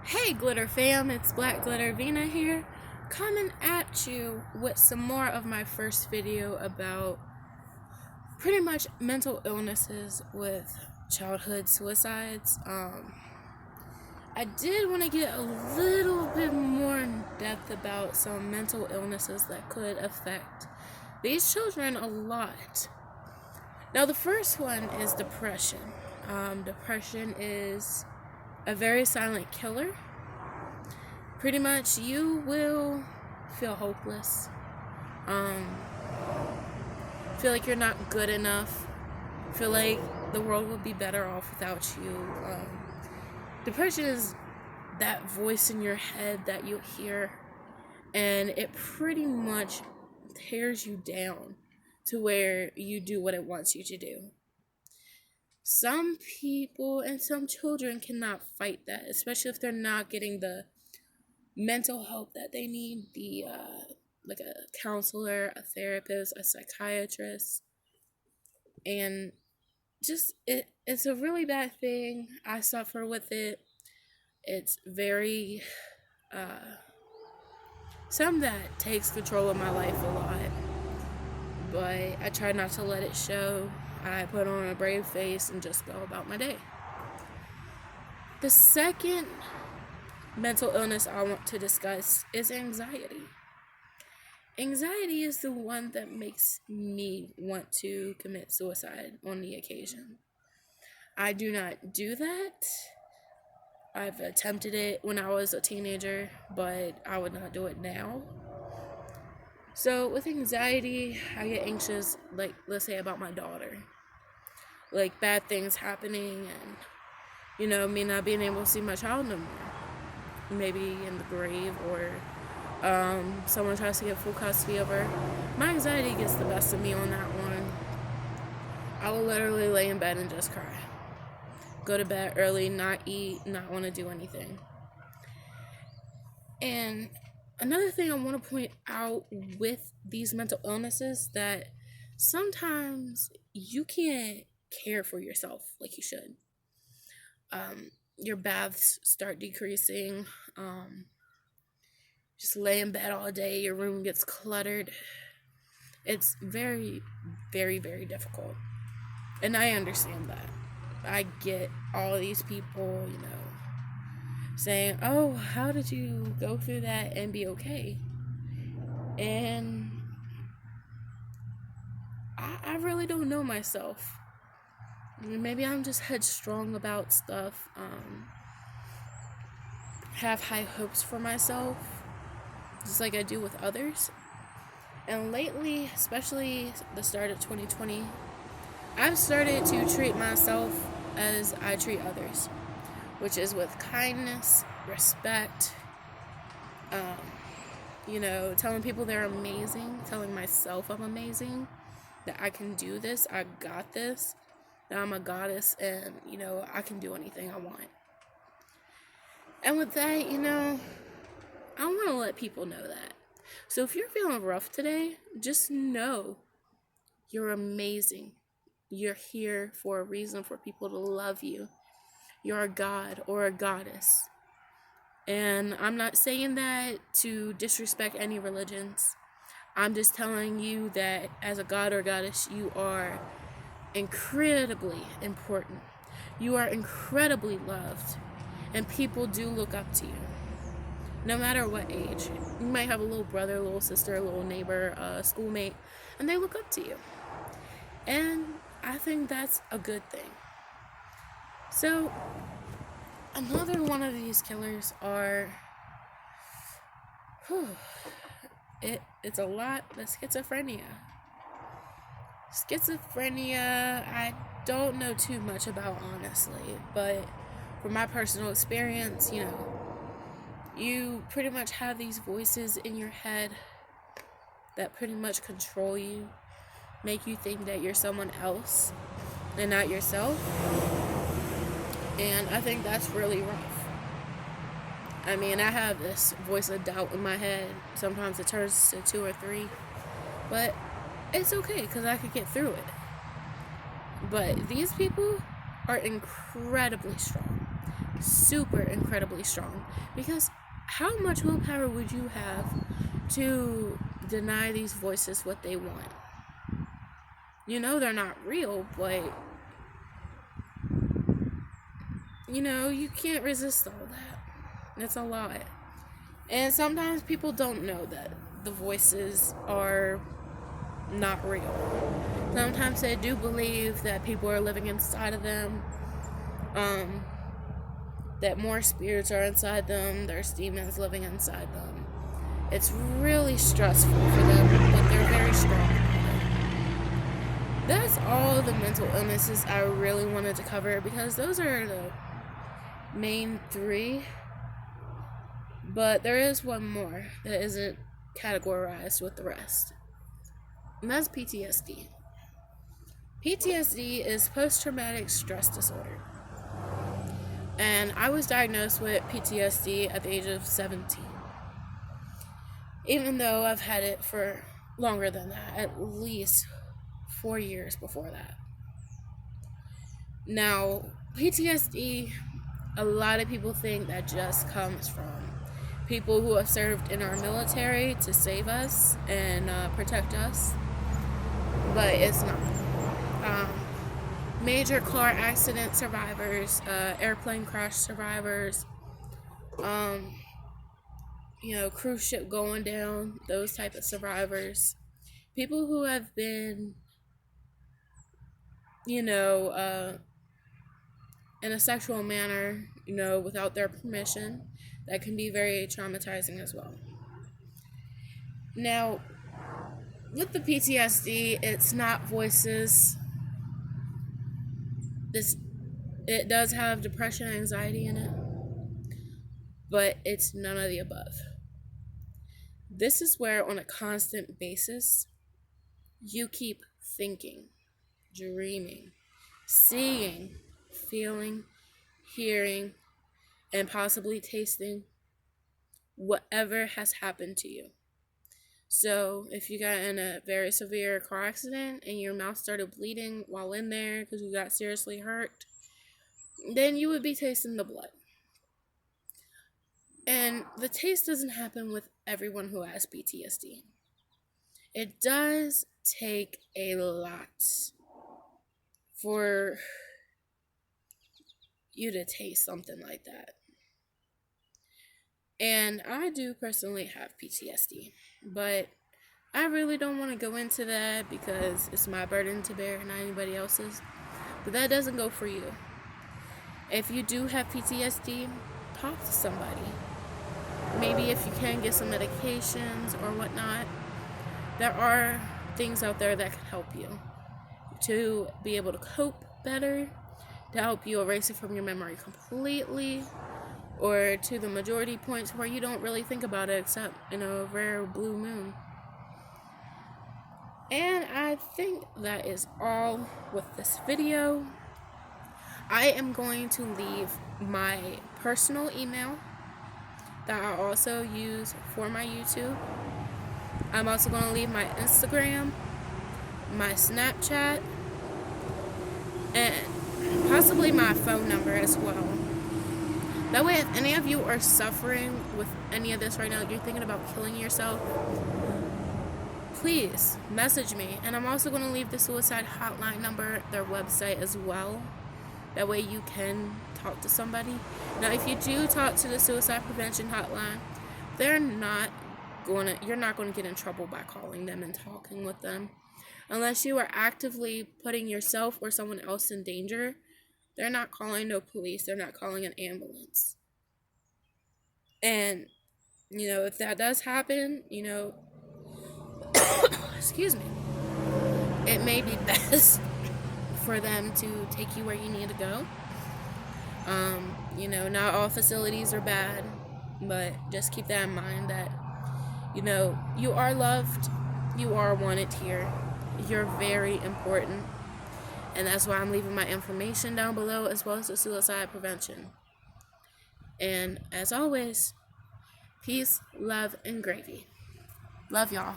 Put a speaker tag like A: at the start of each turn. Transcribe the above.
A: Hey Glitter fam, it's Black Glitter Vina here, coming at you with some more of my first video about pretty much mental illnesses with childhood suicides. I did want to get a little bit more in depth about some mental illnesses that could affect these children a lot. Now the first one is depression. Depression is a very silent killer. Pretty much you will feel hopeless, feel like you're not good enough, feel like the world would be better off without you. Depression is that voice in your head that you hear, and it pretty much tears you down to where you do what it wants you to do. Some people and some children cannot fight that, especially if they're not getting the mental help that they need, like a counselor, a therapist, a psychiatrist. And just it's a really bad thing. I suffer with it. It's very something that takes control of my life a lot, but I try not to let it show. I put on a brave face and just go about my day. The second mental illness I want to discuss is anxiety. Anxiety is the one that makes me want to commit suicide on the occasion. I do not do that. I've attempted it when I was a teenager, but I would not do it now. So with anxiety, I get anxious, like, let's say about my daughter. Like, bad things happening and, me not being able to see my child no more. Maybe in the grave, or someone tries to get full custody of her. My anxiety gets the best of me on that one. I will literally lay in bed and just cry. Go to bed early, not eat, not want to do anything. And another thing I want to point out with these mental illnesses, that sometimes you can't care for yourself like you should. Your baths start decreasing. Just lay in bed all day, your room gets cluttered. It's very, very, very difficult. And I understand that. I get all these people, saying, oh, how did you go through that and be okay? And I really don't know myself. Maybe I'm just headstrong about stuff, have high hopes for myself, just like I do with others. And lately, especially the start of 2020, I've started to treat myself as I treat others, which is with kindness, respect, telling people they're amazing, telling myself I'm amazing, that I can do this, I got this, that I'm a goddess, and, I can do anything I want. And with that, I want to let people know that. So if you're feeling rough today, just know you're amazing. You're here for a reason, for people to love you. You're a god or a goddess. And I'm not saying that to disrespect any religions. I'm just telling you that as a god or goddess, you are incredibly important. You are incredibly loved. And people do look up to you, no matter what age. You might have a little brother, a little sister, a little neighbor, a schoolmate, and they look up to you. And I think that's a good thing. So, another one of these killers are, it's a lot, but schizophrenia. Schizophrenia, I don't know too much about, honestly, but from my personal experience, you pretty much have these voices in your head that pretty much control you, make you think that you're someone else and not yourself. And I think that's really rough. I mean, I have this voice of doubt in my head. Sometimes it turns to 2 or 3, but it's okay because I could get through it. But these people are incredibly strong. super incredibly strong, because how much willpower would you have to deny these voices what they want? You know they're not real, but you know you can't resist all that. It's a lot. And sometimes people don't know that the voices are not real. Sometimes they do believe that people are living inside of them, that more spirits are inside them, there's demons living inside them. It's really stressful for them, but they're very strong. That's all the mental illnesses I really wanted to cover, because those are the main three. But there is one more that isn't categorized with the rest. And that's PTSD. PTSD is post-traumatic stress disorder. And I was diagnosed with PTSD at the age of 17. Even though I've had it for longer than that, at least 4 years before that. Now, PTSD, a lot of people think that just comes from people who have served in our military to save us and protect us, but it's not. Major car accident survivors, airplane crash survivors, cruise ship going down, those type of survivors, people who have been, in a sexual manner, without their permission, that can be very traumatizing as well. Now, with the PTSD, it's not voices. It does have depression and anxiety in it, but it's none of the above. This is where, on a constant basis, you keep thinking, dreaming, seeing, feeling, hearing, and possibly tasting whatever has happened to you. So if you got in a very severe car accident and your mouth started bleeding while in there because you got seriously hurt, then you would be tasting the blood. And the taste doesn't happen with everyone who has PTSD. It does take a lot for you to taste something like that. And I do personally have PTSD, but I really don't want to go into that because it's my burden to bear, not anybody else's. But that doesn't go for you. If you do have PTSD, talk to somebody. Maybe if you can get some medications or whatnot. There are things out there that can help you to be able to cope better, to help you erase it from your memory completely, or to the majority points where you don't really think about it except in a rare blue moon. And I think that is all with this video. I am going to leave my personal email that I also use for my YouTube. I'm also going to leave my Instagram, my Snapchat, and possibly my phone number as well. That way, if any of you are suffering with any of this right now, you're thinking about killing yourself, please message me. And I'm also going to leave the Suicide Hotline number, their website as well. That way you can talk to somebody. Now, if you do talk to the Suicide Prevention Hotline, you're not going to get in trouble by calling them and talking with them. Unless you are actively putting yourself or someone else in danger, they're not calling no police. They're not calling an ambulance. And, if that does happen, excuse me, it may be best for them to take you where you need to go. Not all facilities are bad, but just keep that in mind that, you are loved, you are wanted here, you're very important, and that's why I'm leaving my information down below, as well as the suicide prevention. And as always, peace, love, and gravy. Love y'all.